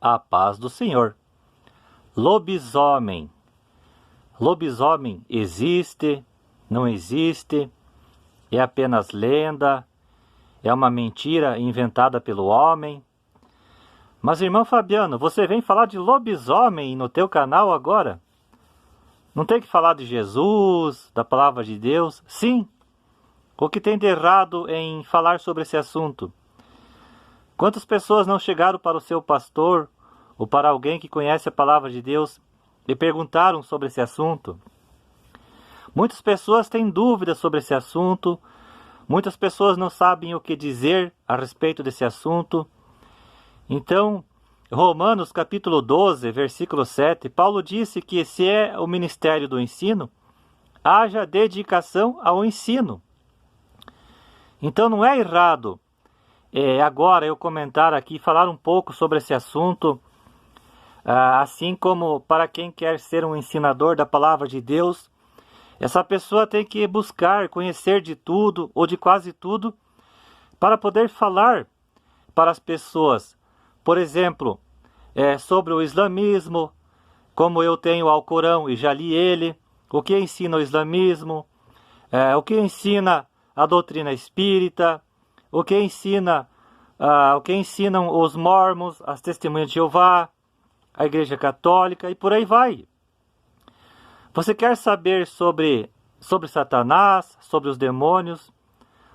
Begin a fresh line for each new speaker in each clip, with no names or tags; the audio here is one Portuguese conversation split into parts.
A paz do Senhor. Lobisomem. Lobisomem existe? Não existe? É apenas lenda? É uma mentira inventada pelo homem? Mas, irmão Fabiano, você vem falar de lobisomem no teu canal agora? Não tem que falar de Jesus, da palavra de Deus? Sim. O que tem de errado em falar sobre esse assunto? Quantas pessoas não chegaram para o seu pastor ou para alguém que conhece a palavra de Deus e perguntaram sobre esse assunto? Muitas pessoas têm dúvidas sobre esse assunto, muitas pessoas não sabem o que dizer a respeito desse assunto. Então, Romanos capítulo 12, versículo 7, Paulo disse que se é o ministério do ensino, haja dedicação ao ensino. Então não é errado agora eu comentar aqui, falar um pouco sobre esse assunto, assim como para quem quer ser um ensinador da palavra de Deus, essa pessoa tem que buscar conhecer de tudo ou de quase tudo para poder falar para as pessoas. Por exemplo, sobre o islamismo, como eu tenho o Alcorão e já li ele, o que ensina o islamismo, o que ensina a doutrina espírita, o que ensinam os mormons, as testemunhas de Jeová, a Igreja Católica e por aí vai. Você quer saber sobre Satanás, sobre os demônios?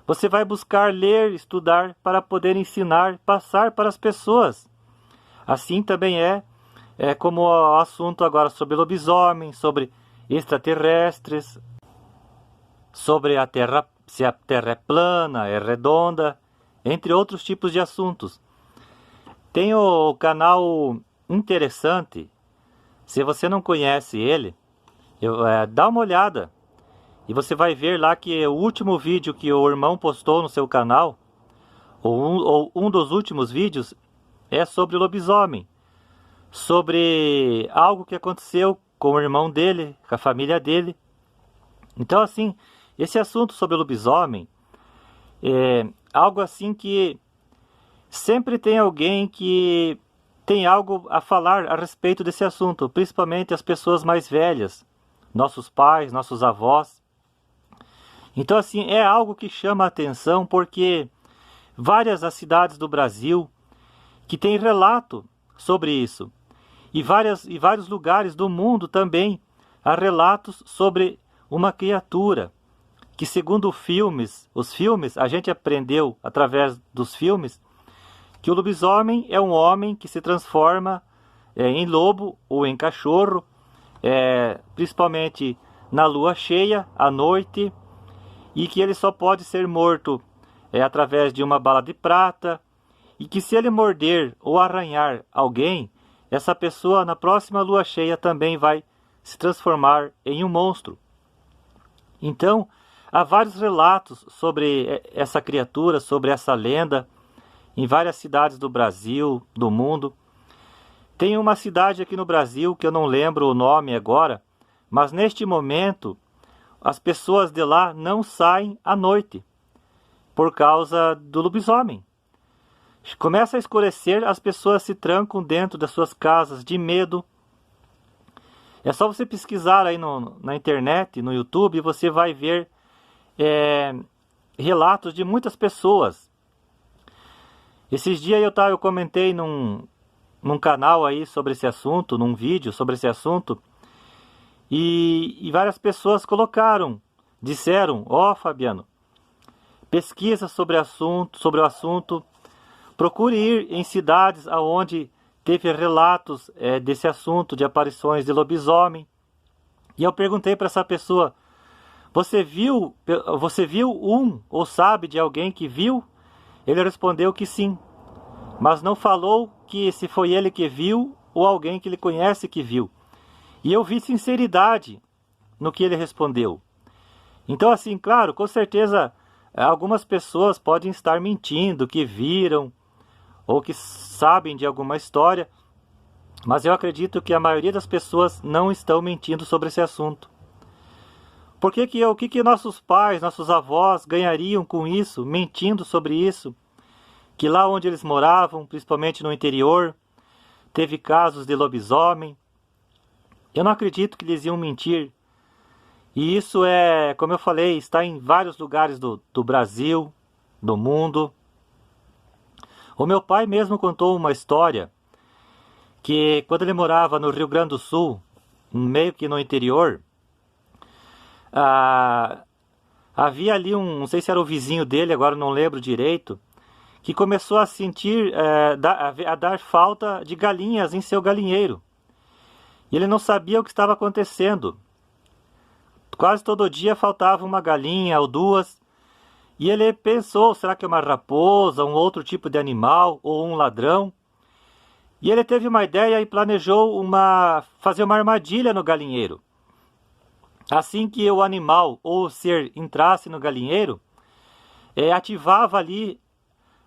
Você vai buscar ler, estudar para poder ensinar, passar para as pessoas. Assim também é como o assunto agora sobre lobisomem, sobre extraterrestres, sobre a Terra, se a Terra é plana, é redonda, entre outros tipos de assuntos. Tem o canal interessante, se você não conhece ele, dá uma olhada. E você vai ver lá que o último vídeo que o irmão postou no seu canal, ou um dos últimos vídeos, é sobre lobisomem. Sobre algo que aconteceu com o irmão dele, com a família dele. Então assim, esse assunto sobre lobisomem é algo assim que sempre tem alguém que tem algo a falar a respeito desse assunto, principalmente as pessoas mais velhas, nossos pais, nossos avós. Então assim, é algo que chama a atenção porque várias das cidades do Brasil que tem relato sobre isso. E vários lugares do mundo também há relatos sobre uma criatura que, segundo os filmes, a gente aprendeu através dos filmes que o lobisomem é um homem que se transforma em lobo ou em cachorro, principalmente na lua cheia, à noite, e que ele só pode ser morto através de uma bala de prata, e que se ele morder ou arranhar alguém, essa pessoa na próxima lua cheia também vai se transformar em um monstro. Então, há vários relatos sobre essa criatura, sobre essa lenda, em várias cidades do Brasil, do mundo. Tem uma cidade aqui no Brasil, que eu não lembro o nome agora, mas neste momento, as pessoas de lá não saem à noite, por causa do lobisomem. Começa a escurecer, as pessoas se trancam dentro das suas casas de medo. É só você pesquisar aí na internet, no YouTube, e você vai ver relatos de muitas pessoas. Esses dias eu comentei num canal aí sobre esse assunto, num vídeo sobre esse assunto, e várias pessoas disseram, Fabiano, pesquisa sobre o assunto, procure ir em cidades onde teve relatos desse assunto, de aparições de lobisomem. E eu perguntei para essa pessoa, você viu ou sabe de alguém que viu? Ele respondeu que sim, mas não falou que se foi ele que viu ou alguém que ele conhece que viu. E eu vi sinceridade no que ele respondeu. Então assim, claro, com certeza algumas pessoas podem estar mentindo, que viram, ou que sabem de alguma história, mas eu acredito que a maioria das pessoas não estão mentindo sobre esse assunto. O que nossos pais, nossos avós ganhariam com isso, mentindo sobre isso? Que lá onde eles moravam, principalmente no interior, teve casos de lobisomem. Eu não acredito que eles iam mentir. E isso é, como eu falei, está em vários lugares do Brasil, do mundo. O meu pai mesmo contou uma história que quando ele morava no Rio Grande do Sul, meio que no interior, havia ali não sei se era o vizinho dele, agora não lembro direito, que começou a sentir, a dar falta de galinhas em seu galinheiro. E ele não sabia o que estava acontecendo. Quase todo dia faltava uma galinha ou duas. E ele pensou, será que é uma raposa, um outro tipo de animal ou um ladrão? E ele teve uma ideia e planejou fazer uma armadilha no galinheiro. Assim que o animal ou o ser entrasse no galinheiro, ativava ali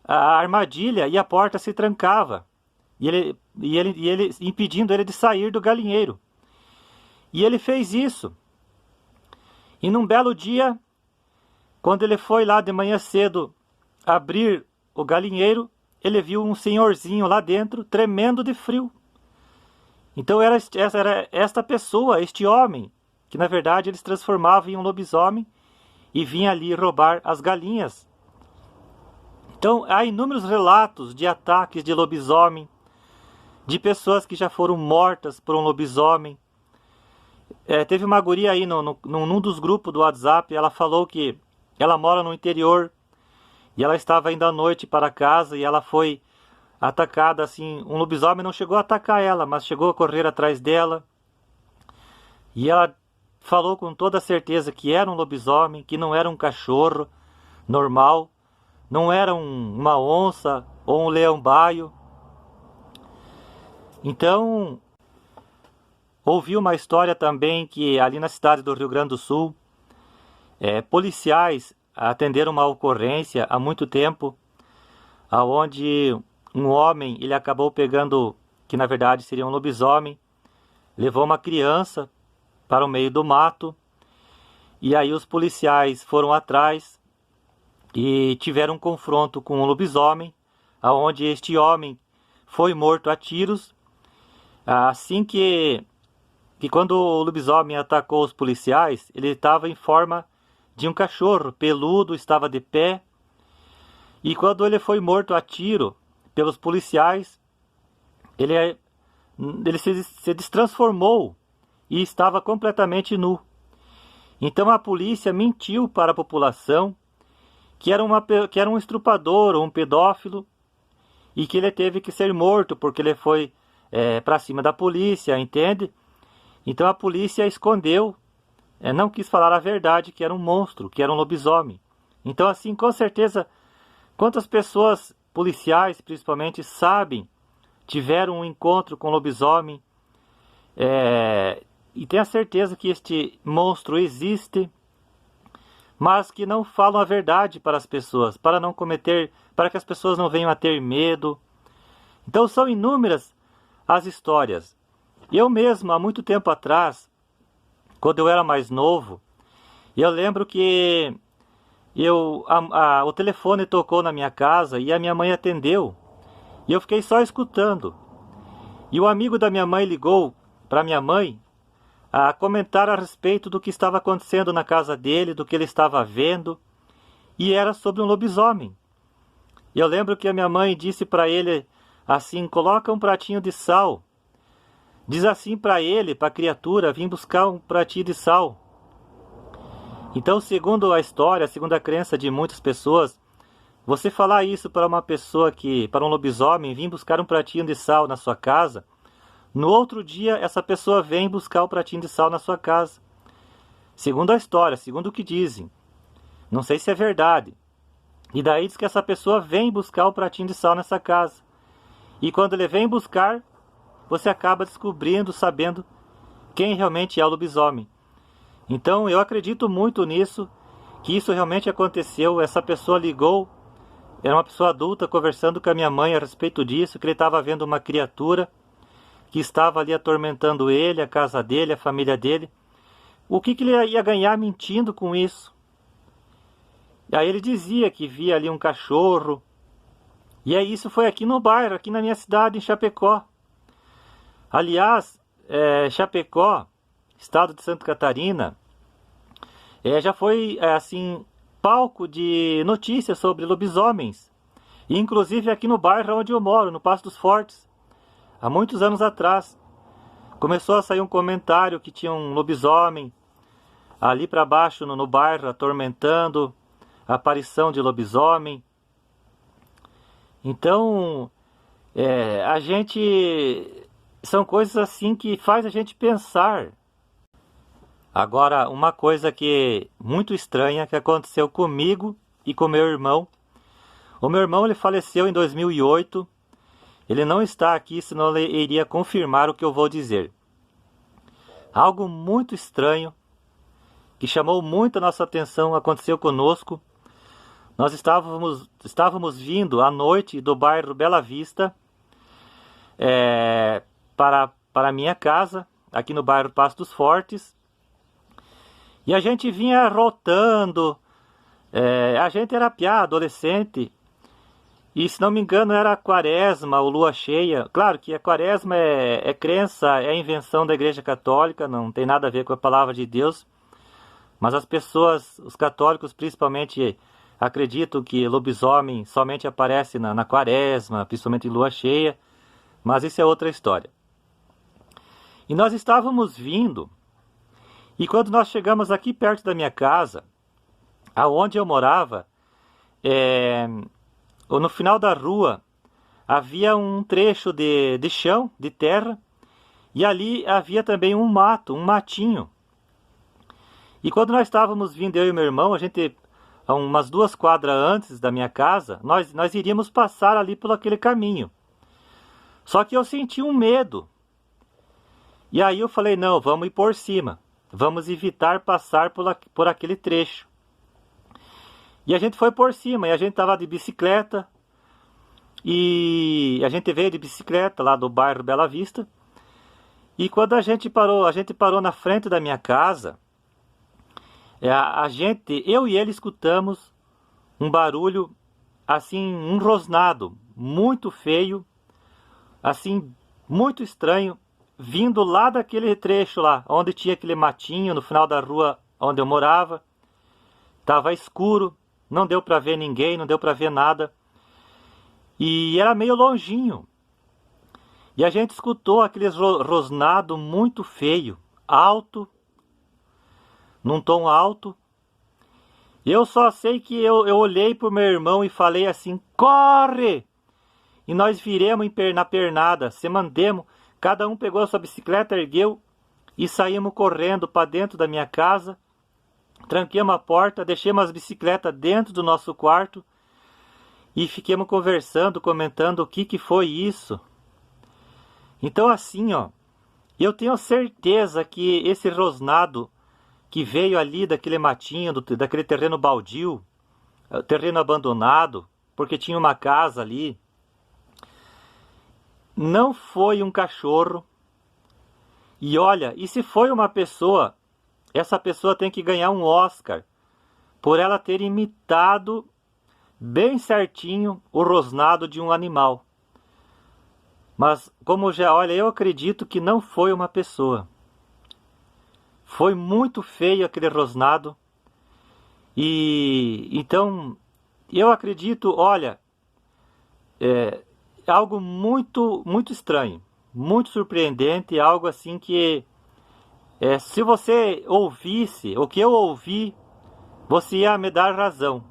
a armadilha e a porta se trancava. E ele impedindo ele de sair do galinheiro. E ele fez isso. E num belo dia, quando ele foi lá de manhã cedo abrir o galinheiro, ele viu um senhorzinho lá dentro, tremendo de frio. Então era esta pessoa, este homem, que na verdade ele se transformava em um lobisomem e vinha ali roubar as galinhas. Então há inúmeros relatos de ataques de lobisomem, de pessoas que já foram mortas por um lobisomem. Teve uma guria aí num dos grupos do WhatsApp, ela falou que ela mora no interior e ela estava indo à noite para casa e ela foi atacada assim. Um lobisomem não chegou a atacar ela, mas chegou a correr atrás dela. E ela falou com toda certeza que era um lobisomem, que não era um cachorro normal, não era uma onça ou um leão-baio. Então, ouvi uma história também que ali na cidade do Rio Grande do Sul, policiais atenderam uma ocorrência há muito tempo, onde um homem, ele acabou pegando, que na verdade seria um lobisomem, levou uma criança para o meio do mato, e aí os policiais foram atrás e tiveram um confronto com o lobisomem, onde este homem foi morto a tiros. Assim que quando o lobisomem atacou os policiais, ele estava em forma de um cachorro peludo, estava de pé. E quando ele foi morto a tiro pelos policiais, ele se destransformou e estava completamente nu. Então a polícia mentiu para a população que era um estrupador ou um pedófilo e que ele teve que ser morto porque ele foi para cima da polícia, entende? Então a polícia escondeu, não quis falar a verdade, que era um monstro, que era um lobisomem. Então assim, com certeza, quantas pessoas policiais, principalmente, tiveram um encontro com lobisomem, e tem a certeza que este monstro existe, mas que não falam a verdade para as pessoas, para que as pessoas não venham a ter medo. Então são inúmeras as histórias. Eu mesmo, há muito tempo atrás, quando eu era mais novo, eu lembro que o telefone tocou na minha casa e a minha mãe atendeu. E eu fiquei só escutando. E o amigo da minha mãe ligou para minha mãe a comentar a respeito do que estava acontecendo na casa dele, do que ele estava vendo. E era sobre um lobisomem. E eu lembro que a minha mãe disse para ele assim: coloca um pratinho de sal. Diz assim para ele, para a criatura, vim buscar um pratinho de sal. Então, segundo a história, segundo a crença de muitas pessoas, você falar isso para uma pessoa para um lobisomem, vim buscar um pratinho de sal na sua casa, no outro dia essa pessoa vem buscar o pratinho de sal na sua casa. Segundo a história, segundo o que dizem. Não sei se é verdade. E daí diz que essa pessoa vem buscar o pratinho de sal nessa casa. E quando ele vem buscar, você acaba descobrindo, sabendo quem realmente é o lobisomem. Então eu acredito muito nisso, que isso realmente aconteceu. Essa pessoa ligou, era uma pessoa adulta conversando com a minha mãe a respeito disso, que ele estava vendo uma criatura que estava ali atormentando ele, a casa dele, a família dele. O que ele ia ganhar mentindo com isso? E aí ele dizia que via ali um cachorro. E aí isso foi aqui no bairro, aqui na minha cidade, em Chapecó. Aliás, Chapecó, estado de Santa Catarina, já foi assim palco de notícias sobre lobisomens, inclusive aqui no bairro onde eu moro, no Passo dos Fortes, há muitos anos atrás. Começou a sair um comentário que tinha um lobisomem ali para baixo no bairro, atormentando, a aparição de lobisomem. Então, a gente... são coisas assim que faz a gente pensar. Agora, uma coisa que muito estranha que aconteceu comigo e com meu irmão. O meu irmão ele faleceu em 2008. Ele não está aqui, senão ele iria confirmar o que eu vou dizer. Algo muito estranho, que chamou muito a nossa atenção, aconteceu conosco. Nós estávamos vindo à noite do bairro Bela Vista para a minha casa, aqui no bairro Passo dos Fortes. E a gente vinha rotando, a gente era piá, adolescente, e se não me engano era quaresma ou lua cheia. Claro que a quaresma é crença, é invenção da Igreja Católica, não tem nada a ver com a palavra de Deus. Mas as pessoas, os católicos principalmente, acreditam que lobisomem somente aparece na quaresma, principalmente em lua cheia. Mas isso é outra história. E nós estávamos vindo, e quando nós chegamos aqui perto da minha casa, aonde eu morava, no final da rua, havia um trecho de chão, de terra, e ali havia também um mato, um matinho. E quando nós estávamos vindo, eu e meu irmão, a gente, umas 2 quadras antes da minha casa, nós iríamos passar ali por aquele caminho. Só que eu senti um medo. E aí eu falei, não, vamos ir por cima. Vamos evitar passar por aquele trecho. E a gente foi por cima, e a gente estava de bicicleta. E a gente veio de bicicleta lá do bairro Bela Vista. E quando a gente parou na frente da minha casa, eu e ele escutamos um barulho, assim, um rosnado, muito feio, assim, muito estranho, vindo lá daquele trecho lá, onde tinha aquele matinho no final da rua onde eu morava. Tava escuro, não deu para ver ninguém, não deu para ver nada. E era meio longinho. E a gente escutou aquele rosnado muito feio, alto, num tom alto. E eu só sei que eu olhei pro meu irmão e falei assim, corre! E nós viremos na pernada, se mandemos, cada um pegou a sua bicicleta, ergueu e saímos correndo para dentro da minha casa. Tranquemos a porta, deixemos as bicicletas dentro do nosso quarto e fiquemos conversando, comentando o que foi isso. Então assim, ó, eu tenho certeza que esse rosnado que veio ali daquele matinho, daquele terreno baldio, terreno abandonado, porque tinha uma casa ali, não foi um cachorro. E olha, e se foi uma pessoa, essa pessoa tem que ganhar um Oscar por ela ter imitado bem certinho o rosnado de um animal. Mas como já, olha, eu acredito que não foi uma pessoa. Foi muito feio aquele rosnado. E então eu acredito, olha, algo muito, muito estranho, muito surpreendente, algo assim que se você ouvisse o que eu ouvi, você ia me dar razão.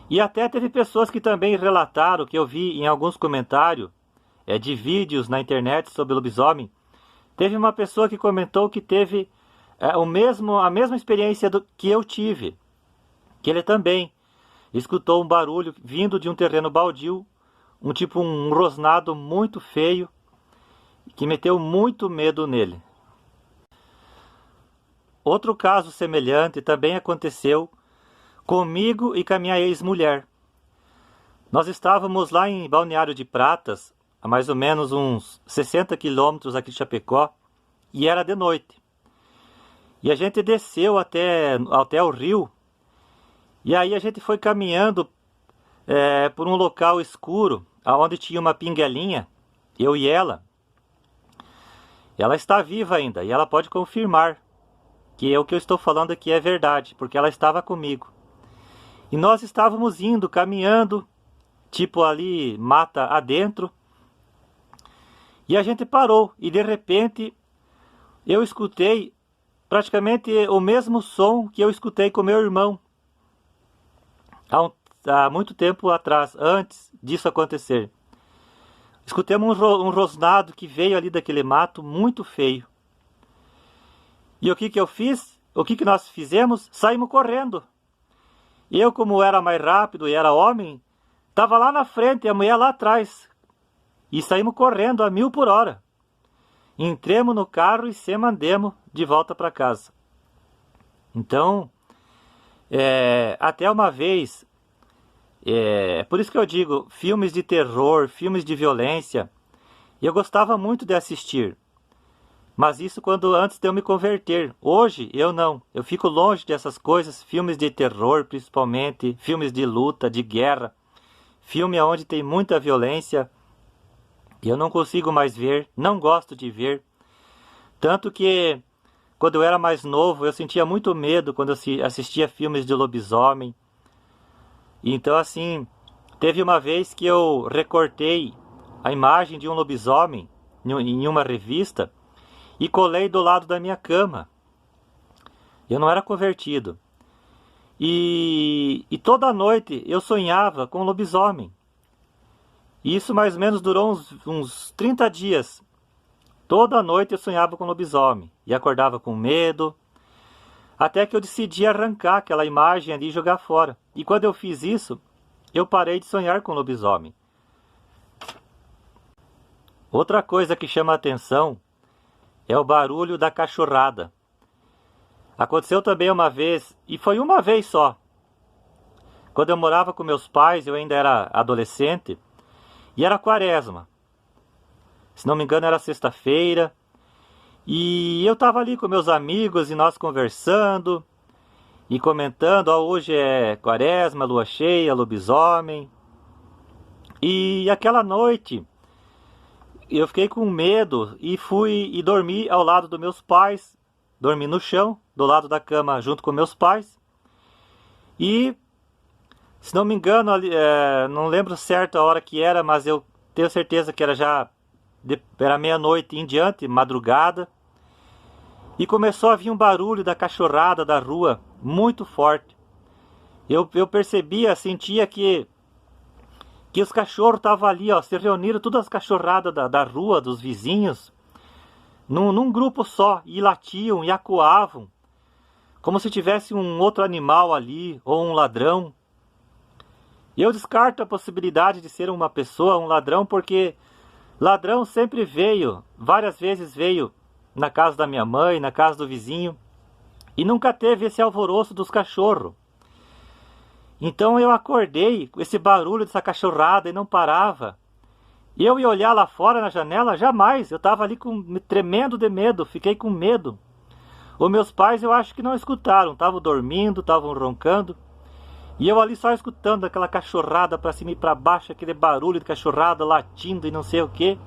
E até teve pessoas que também relataram, que eu vi em alguns comentários de vídeos na internet sobre lobisomem. Teve uma pessoa que comentou que teve a mesma experiência que eu tive, que ele também escutou um barulho vindo de um terreno baldio, um rosnado muito feio, que meteu muito medo nele. Outro caso semelhante também aconteceu comigo e com a minha ex-mulher. Nós estávamos lá em Balneário de Pratas, a mais ou menos uns 60 quilômetros aqui de Chapecó, e era de noite. E a gente desceu até o rio, e aí a gente foi caminhando por um local escuro, onde tinha uma pinguelinha, eu e ela. ela está viva ainda e ela pode confirmar que o que eu estou falando aqui é verdade, porque ela estava comigo. E nós estávamos indo, caminhando, tipo ali, mata adentro, e a gente parou, e de repente eu escutei praticamente o mesmo som que eu escutei com meu irmão há muito tempo atrás, antes disso acontecer. Escutemos um rosnado que veio ali daquele mato muito feio. E o que eu fiz? O que nós fizemos? Saímos correndo. Eu, como era mais rápido e era homem, estava lá na frente e a mulher lá atrás. E saímos correndo a 1000 por hora. Entremos no carro e se mandemos de volta para casa. Então, até uma vez, por isso que eu digo, filmes de terror, filmes de violência, eu gostava muito de assistir. Mas isso antes de eu me converter. Hoje eu não. Eu fico longe dessas coisas, filmes de terror principalmente, filmes de luta, de guerra, filme onde tem muita violência. Eu não consigo mais ver, não gosto de ver. Tanto que quando eu era mais novo eu sentia muito medo quando eu assistia filmes de lobisomem. Então assim, teve uma vez que eu recortei a imagem de um lobisomem em uma revista e colei do lado da minha cama. Eu não era convertido. E toda noite eu sonhava com um lobisomem. E isso mais ou menos durou uns 30 dias. Toda noite eu sonhava com um lobisomem. E acordava com medo. Até que eu decidi arrancar aquela imagem ali e jogar fora. E quando eu fiz isso, eu parei de sonhar com lobisomem. Outra coisa que chama a atenção é o barulho da cachorrada. Aconteceu também uma vez, e foi uma vez só. Quando eu morava com meus pais, eu ainda era adolescente, e era quaresma. Se não me engano era sexta-feira, e eu estava ali com meus amigos, e nós conversando, e comentando, hoje é quaresma, lua cheia, lobisomem. E aquela noite eu fiquei com medo e fui e dormi ao lado dos meus pais. Dormi no chão, do lado da cama, junto com meus pais. E, se não me engano, não lembro certo a hora que era, mas eu tenho certeza que era meia-noite em diante, madrugada. E começou a vir um barulho da cachorrada da rua, muito forte. Eu percebia, sentia que os cachorros estavam ali, se reuniram todas as cachorradas da rua, dos vizinhos, num grupo só, e latiam e acuavam, como se tivesse um outro animal ali, ou um ladrão. E eu descarto a possibilidade de ser uma pessoa, um ladrão, porque ladrão sempre várias vezes veio na casa da minha mãe, na casa do vizinho, e nunca teve esse alvoroço dos cachorros. Então eu acordei com esse barulho dessa cachorrada e não parava. Eu ia olhar lá fora na janela, jamais. Eu estava ali tremendo de medo, fiquei com medo. Os meus pais eu acho que não escutaram, estavam dormindo, estavam roncando. E eu ali só escutando aquela cachorrada para cima e para baixo, aquele barulho de cachorrada latindo e não sei o que.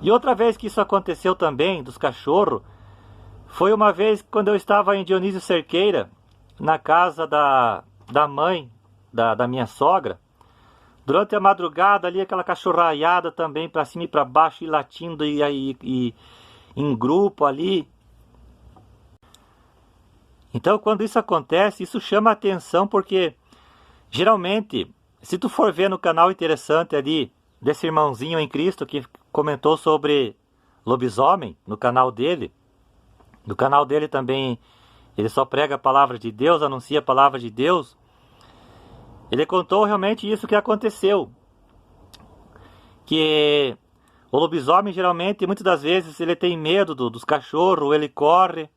E outra vez que isso aconteceu também, dos cachorros, foi uma vez quando eu estava em Dionísio Cerqueira, na casa da mãe da minha sogra. Durante a madrugada ali, aquela cachorraiada também para cima e para baixo, e latindo e em grupo ali. Então quando isso acontece, isso chama a atenção, porque geralmente, se tu for ver no canal interessante ali, desse irmãozinho em Cristo que comentou sobre lobisomem, no canal dele também, ele só prega a palavra de Deus, anuncia a palavra de Deus. Ele contou realmente isso que aconteceu. Que o lobisomem geralmente, muitas das vezes, ele tem medo dos cachorros, ele corre.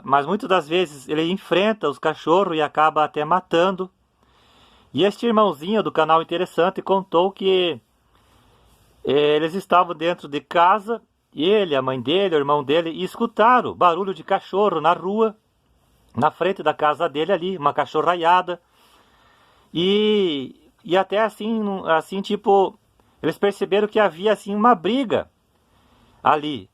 Mas muitas das vezes ele enfrenta os cachorros e acaba até matando. E este irmãozinho do canal interessante contou que eles estavam dentro de casa, ele, a mãe dele, o irmão dele, e escutaram barulho de cachorro na rua, na frente da casa dele ali, uma cachorraiada. E até assim tipo, eles perceberam que havia assim uma briga ali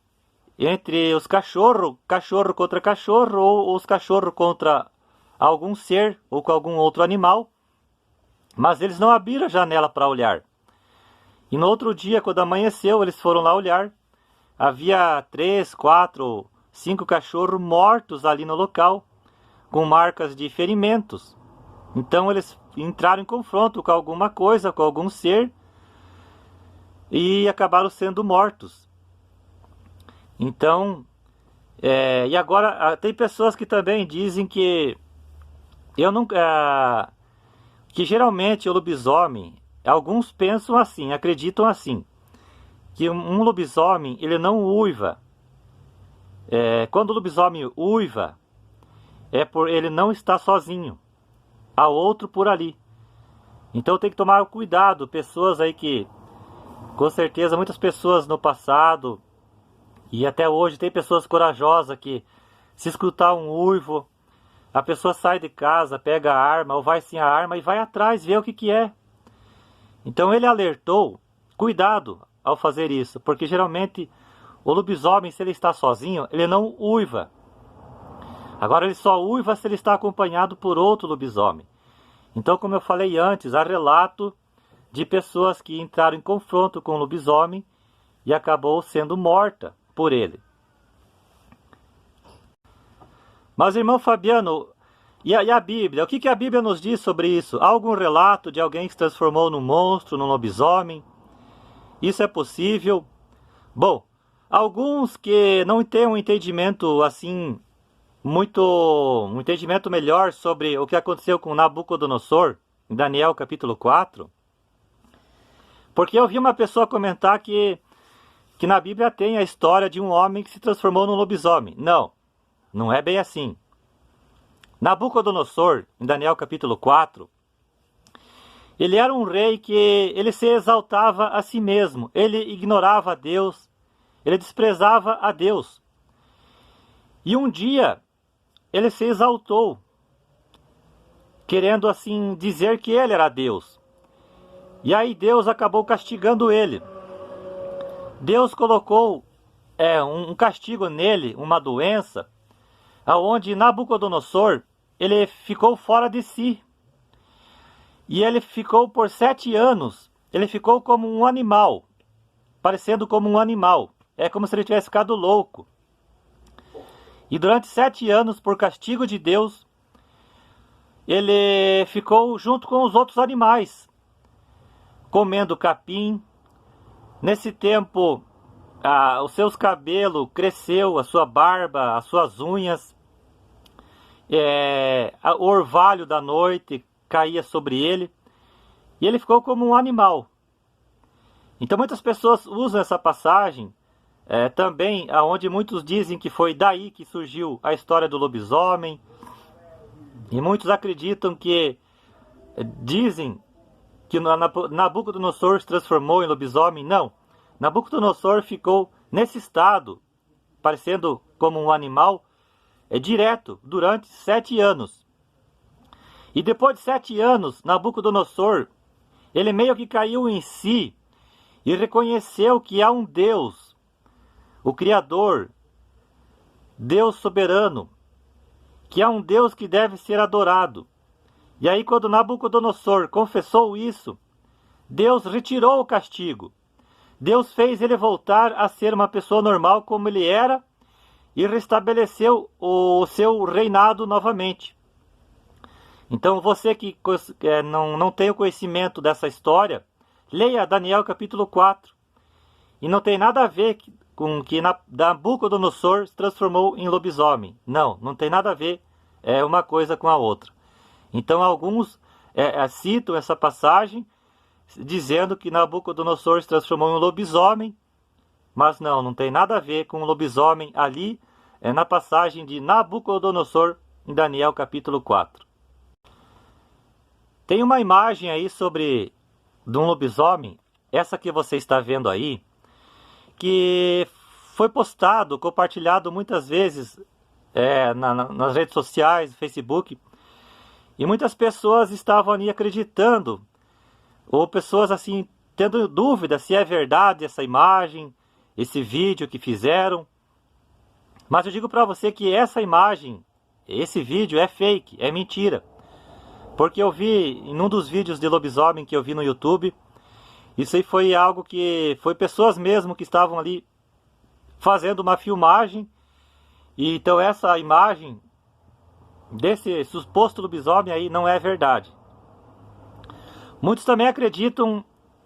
entre os cachorros, cachorro contra cachorro, ou os cachorros contra algum ser ou com algum outro animal, mas eles não abriram a janela para olhar. E no outro dia, quando amanheceu, eles foram lá olhar. Havia 3, 4, 5 cachorros mortos ali no local, com marcas de ferimentos. Então eles entraram em confronto com alguma coisa, com algum ser, e acabaram sendo mortos. Então, e agora tem pessoas que também dizem que eu não, que geralmente o lobisomem, alguns pensam assim, acreditam assim, que um lobisomem ele não uiva. Quando o lobisomem uiva, é por ele não estar sozinho, há outro por ali. Então tem que tomar cuidado, pessoas aí que, com certeza muitas pessoas no passado e até hoje tem pessoas corajosas que, se escutar um uivo, a pessoa sai de casa, pega a arma ou vai sem a arma e vai atrás ver o que é. Então ele alertou, cuidado ao fazer isso, porque geralmente o lobisomem, se ele está sozinho, ele não uiva. Agora ele só uiva se ele está acompanhado por outro lobisomem. Então, como eu falei antes, há relato de pessoas que entraram em confronto com o lobisomem e acabou sendo morta por ele. Mas, irmão Fabiano, e a Bíblia? O que a Bíblia nos diz sobre isso? Há algum relato de alguém que se transformou num monstro, num lobisomem? Isso é possível? Bom, alguns que não têm um entendimento assim, um entendimento melhor sobre o que aconteceu com Nabucodonosor, em Daniel capítulo 4, porque eu vi uma pessoa comentar que na Bíblia tem a história de um homem que se transformou num lobisomem. Não, não é bem assim. Nabucodonosor, em Daniel capítulo 4, ele era um rei que ele se exaltava a si mesmo, ele ignorava a Deus, ele desprezava a Deus. E um dia ele se exaltou, querendo assim dizer que ele era Deus. E aí Deus acabou castigando ele. Deus colocou um castigo nele, uma doença, aonde Nabucodonosor ele ficou fora de si. E ele ficou por 7 anos, ele ficou como um animal, parecendo como um animal. É como se ele tivesse ficado louco. E durante 7 anos, por castigo de Deus, ele ficou junto com os outros animais, comendo capim. Nesse tempo, os seus cabelos cresceu, a sua barba, as suas unhas, o orvalho da noite caía sobre ele, e ele ficou como um animal. Então muitas pessoas usam essa passagem também, aonde muitos dizem que foi daí que surgiu a história do lobisomem, e muitos acreditam que dizem que Nabucodonosor se transformou em lobisomem. Não, Nabucodonosor ficou nesse estado, parecendo como um animal, direto, durante 7 anos. E depois de 7 anos, Nabucodonosor, ele meio que caiu em si e reconheceu que há um Deus, o Criador, Deus soberano, que há um Deus que deve ser adorado. E aí quando Nabucodonosor confessou isso, Deus retirou o castigo. Deus fez ele voltar a ser uma pessoa normal como ele era e restabeleceu o seu reinado novamente. Então você que não tem o conhecimento dessa história, leia Daniel capítulo 4. E não tem nada a ver com que Nabucodonosor se transformou em lobisomem. Não tem nada a ver uma coisa com a outra. Então alguns citam essa passagem dizendo que Nabucodonosor se transformou em um lobisomem, mas não tem nada a ver com o lobisomem ali, na passagem de Nabucodonosor em Daniel capítulo 4. Tem uma imagem aí de um lobisomem, essa que você está vendo aí, que foi postado, compartilhado muitas vezes nas redes sociais, Facebook, e muitas pessoas estavam ali acreditando, ou pessoas assim tendo dúvida se é verdade essa imagem, esse vídeo que fizeram. Mas eu digo para você que essa imagem, esse vídeo é fake, é mentira. Porque eu vi em um dos vídeos de lobisomem que eu vi no YouTube, isso aí foi algo que foi pessoas mesmo que estavam ali fazendo uma filmagem. E então essa imagem desse suposto lobisomem aí não é verdade. Muitos também acreditam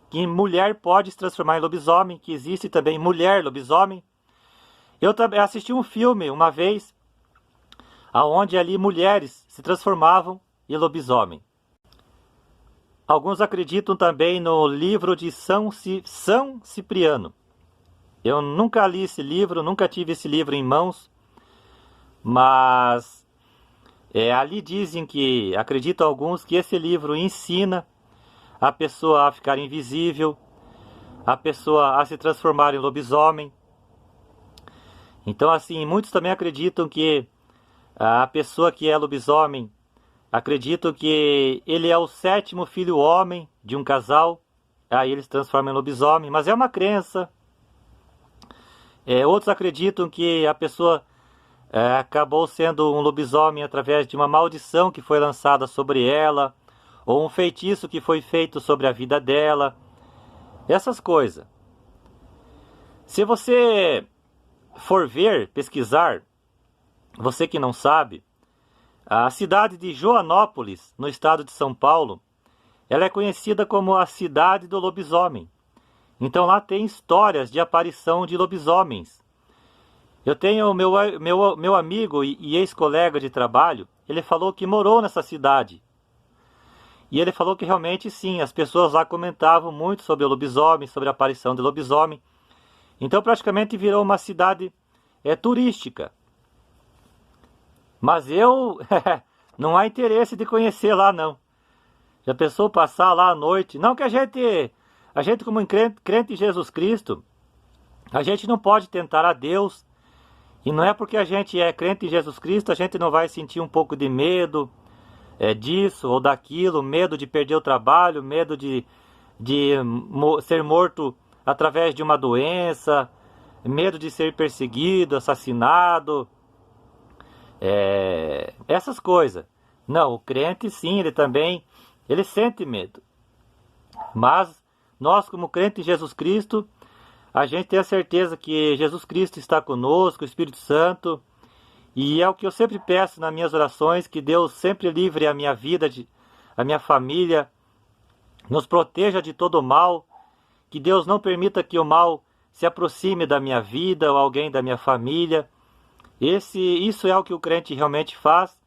que mulher pode se transformar em lobisomem, que existe também mulher lobisomem. Eu também assisti um filme uma vez, aonde ali mulheres se transformavam em lobisomem. Alguns acreditam também no livro de São Cipriano. Eu nunca li esse livro, nunca tive esse livro em mãos, mas ali dizem que, acreditam alguns, que esse livro ensina a pessoa a ficar invisível, a pessoa a se transformar em lobisomem. Então, assim, muitos também acreditam que a pessoa que é lobisomem, acreditam que ele é o 7º filho homem de um casal, aí ele se transforma em lobisomem, mas é uma crença. Outros acreditam que a pessoa acabou sendo um lobisomem através de uma maldição que foi lançada sobre ela, ou um feitiço que foi feito sobre a vida dela, essas coisas. Se você for ver, pesquisar, você que não sabe, a cidade de Joanópolis, no estado de São Paulo, ela é conhecida como a cidade do lobisomem. Então lá tem histórias de aparição de lobisomens. Eu tenho meu amigo e ex-colega de trabalho, ele falou que morou nessa cidade. E ele falou que realmente sim, as pessoas lá comentavam muito sobre o lobisomem, sobre a aparição de lobisomem. Então praticamente virou uma cidade turística. Mas eu não há interesse de conhecer lá não. Já pensou passar lá à noite? Não que a gente como crente em Jesus Cristo, a gente não pode tentar a Deus. E não é porque a gente é crente em Jesus Cristo, a gente não vai sentir um pouco de medo disso ou daquilo, medo de perder o trabalho, medo de ser morto através de uma doença, medo de ser perseguido, assassinado, essas coisas. Não, o crente sim, ele sente medo. Mas nós como crente em Jesus Cristo, a gente tem a certeza que Jesus Cristo está conosco, o Espírito Santo, e é o que eu sempre peço nas minhas orações, que Deus sempre livre a minha vida, a minha família, nos proteja de todo o mal, que Deus não permita que o mal se aproxime da minha vida ou alguém da minha família. Isso é o que o crente realmente faz,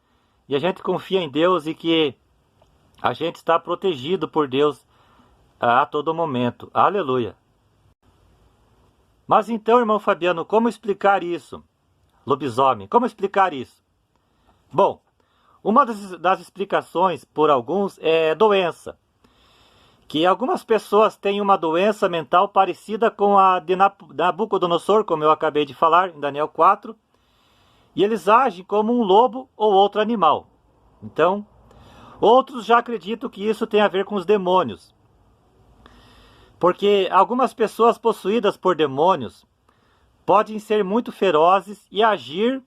e a gente confia em Deus e que a gente está protegido por Deus a todo momento. Aleluia! Mas então, irmão Fabiano, como explicar isso? Lobisomem, como explicar isso? Bom, uma das explicações por alguns é doença. Que algumas pessoas têm uma doença mental parecida com a de Nabucodonosor, como eu acabei de falar em Daniel 4, e eles agem como um lobo ou outro animal. Então, outros já acreditam que isso tem a ver com os demônios. Porque algumas pessoas possuídas por demônios podem ser muito ferozes e agir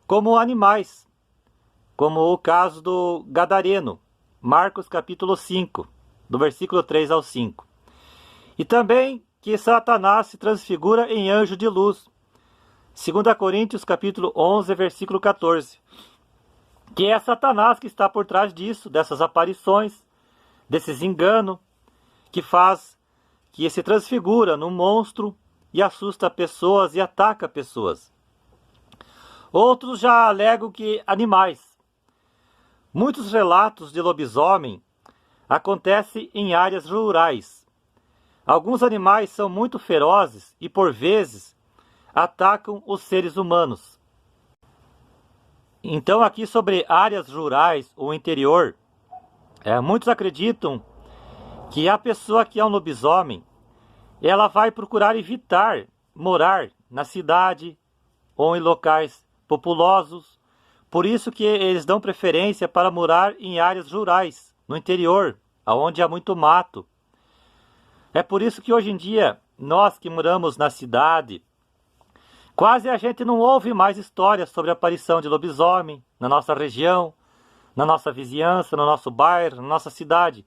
como animais, como o caso do Gadareno, Marcos capítulo 5, do versículo 3 ao 5. E também que Satanás se transfigura em anjo de luz, 2 Coríntios capítulo 11, versículo 14. Que é Satanás que está por trás disso, dessas aparições, desses enganos, que se transfigura num monstro e assusta pessoas e ataca pessoas. Outros já alegam que animais. Muitos relatos de lobisomem acontecem em áreas rurais. Alguns animais são muito ferozes e, por vezes, atacam os seres humanos. Então, aqui sobre áreas rurais ou interior, muitos acreditam que a pessoa que é um lobisomem, ela vai procurar evitar morar na cidade ou em locais populosos. Por isso que eles dão preferência para morar em áreas rurais, no interior, onde há muito mato. É por isso que hoje em dia nós que moramos na cidade, quase a gente não ouve mais histórias sobre a aparição de lobisomem na nossa região, na nossa vizinhança, no nosso bairro, na nossa cidade.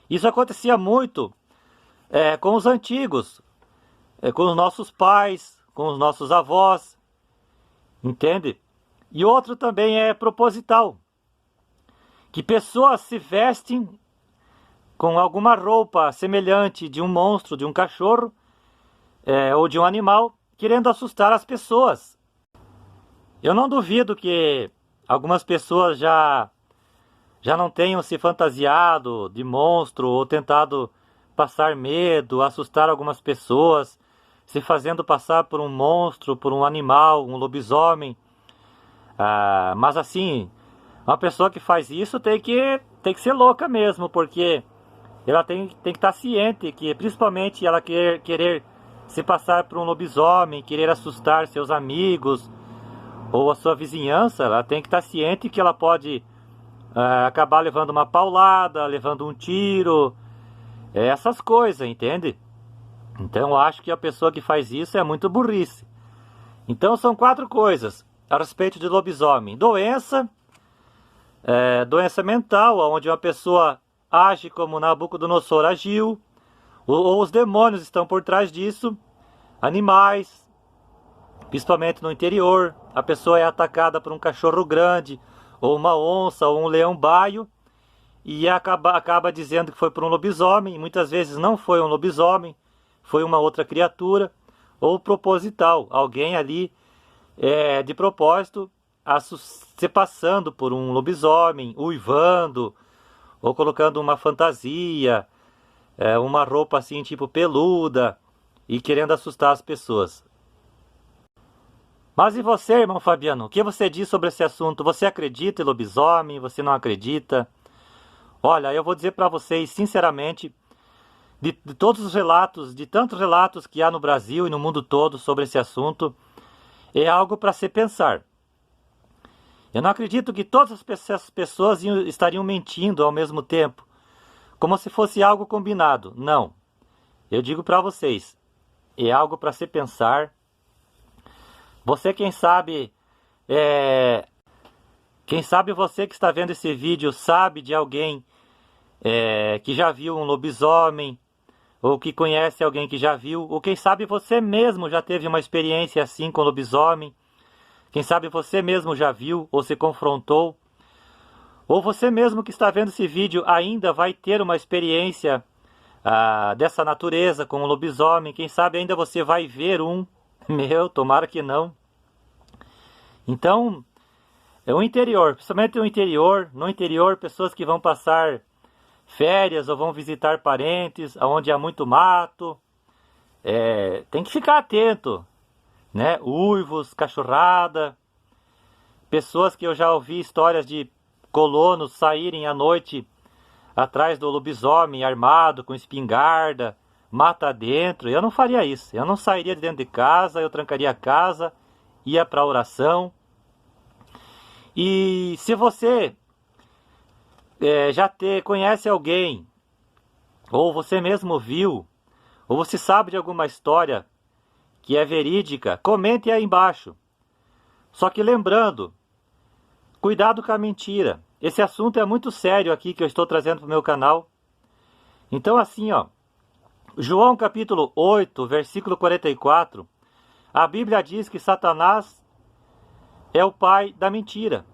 Isso acontecia muito com os antigos, com os nossos pais, com os nossos avós, entende? E outro também é proposital, que pessoas se vestem com alguma roupa semelhante de um monstro, de um cachorro ou de um animal, querendo assustar as pessoas. Eu não duvido que algumas pessoas já não tenham se fantasiado de monstro ou tentado passar medo, assustar algumas pessoas, se fazendo passar por um monstro, por um animal, um lobisomem. Mas assim, uma pessoa que faz isso tem que ser louca mesmo, porque ela tem que estar ciente que, principalmente, ela querer se passar por um lobisomem, querer assustar seus amigos ou a sua vizinhança, ela tem que estar ciente que ela pode acabar levando uma paulada, levando um tiro, essas coisas, entende? Então eu acho que a pessoa que faz isso é muito burrice. Então são 4 coisas a respeito de lobisomem: doença, doença mental, onde uma pessoa age como Nabucodonosor agiu, ou os demônios estão por trás disso. Animais, principalmente no interior, a pessoa é atacada por um cachorro grande, ou uma onça, ou um leão baio, e acaba dizendo que foi por um lobisomem. Muitas vezes não foi um lobisomem, foi uma outra criatura, ou proposital, alguém ali de propósito se passando por um lobisomem, uivando, ou colocando uma fantasia, uma roupa assim tipo peluda, e querendo assustar as pessoas. Mas e você, irmão Fabiano? O que você diz sobre esse assunto? Você acredita em lobisomem? Você não acredita? Olha, eu vou dizer para vocês, sinceramente, de todos os relatos, de tantos relatos que há no Brasil e no mundo todo sobre esse assunto, é algo para se pensar. Eu não acredito que todas as pessoas estariam mentindo ao mesmo tempo, como se fosse algo combinado. Não. Eu digo para vocês, é algo para se pensar. Você, quem sabe você que está vendo esse vídeo sabe de alguém que já viu um lobisomem, ou que conhece alguém que já viu, ou quem sabe você mesmo já teve uma experiência assim com lobisomem, quem sabe você mesmo já viu ou se confrontou, ou você mesmo que está vendo esse vídeo ainda vai ter uma experiência dessa natureza com um lobisomem, quem sabe ainda você vai ver um. Tomara que não. Então, o interior, principalmente no interior, pessoas que vão passar férias ou vão visitar parentes, onde há muito mato, tem que ficar atento, né? Uivos, cachorrada, pessoas que eu já ouvi histórias de colonos saírem à noite atrás do lobisomem armado, com espingarda, mata dentro. Eu não faria isso, eu não sairia de dentro de casa, eu trancaria a casa, ia para a oração. E se você conhece alguém, ou você mesmo viu, ou você sabe de alguma história que é verídica, comente aí embaixo. Só que lembrando, cuidado com a mentira. Esse assunto é muito sério aqui que eu estou trazendo para o meu canal. Então assim, João capítulo 8, versículo 44, a Bíblia diz que Satanás é o pai da mentira,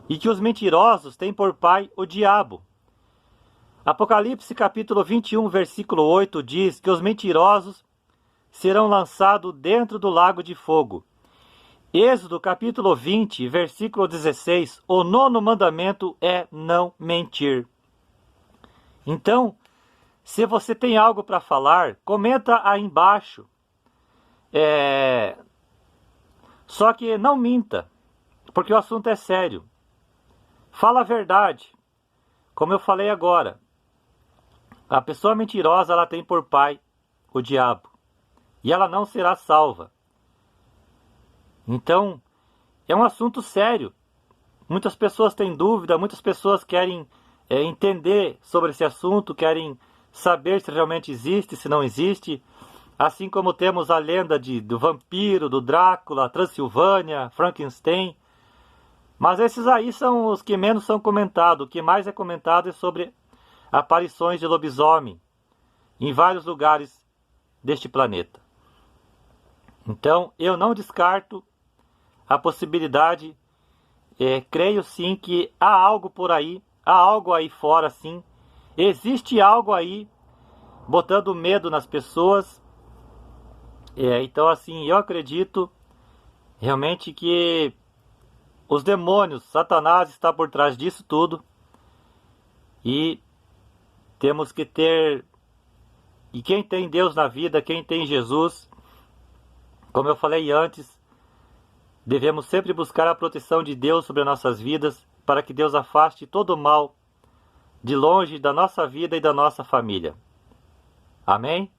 e que os mentirosos têm por pai o diabo. Apocalipse capítulo 21, versículo 8 diz que os mentirosos serão lançados dentro do lago de fogo. Êxodo capítulo 20, versículo 16, o 9º mandamento é não mentir. Então, se você tem algo para falar, comenta aí embaixo. Só que não minta, porque o assunto é sério. Fala a verdade. Como eu falei agora, a pessoa mentirosa, ela tem por pai o diabo, e ela não será salva. Então, é um assunto sério. Muitas pessoas têm dúvida, muitas pessoas querem entender sobre esse assunto, querem saber se realmente existe, se não existe. Assim como temos a lenda do vampiro, do Drácula, Transilvânia, Frankenstein. Mas esses aí são os que menos são comentados. O que mais é comentado é sobre aparições de lobisomem em vários lugares deste planeta. Então, eu não descarto a possibilidade, creio sim que há algo por aí, há algo aí fora sim, existe algo aí botando medo nas pessoas. Então assim, eu acredito realmente que os demônios, Satanás está por trás disso tudo, e temos que ter, e quem tem Deus na vida, quem tem Jesus, como eu falei antes, devemos sempre buscar a proteção de Deus sobre as nossas vidas, para que Deus afaste todo o mal de longe da nossa vida e da nossa família. Amém?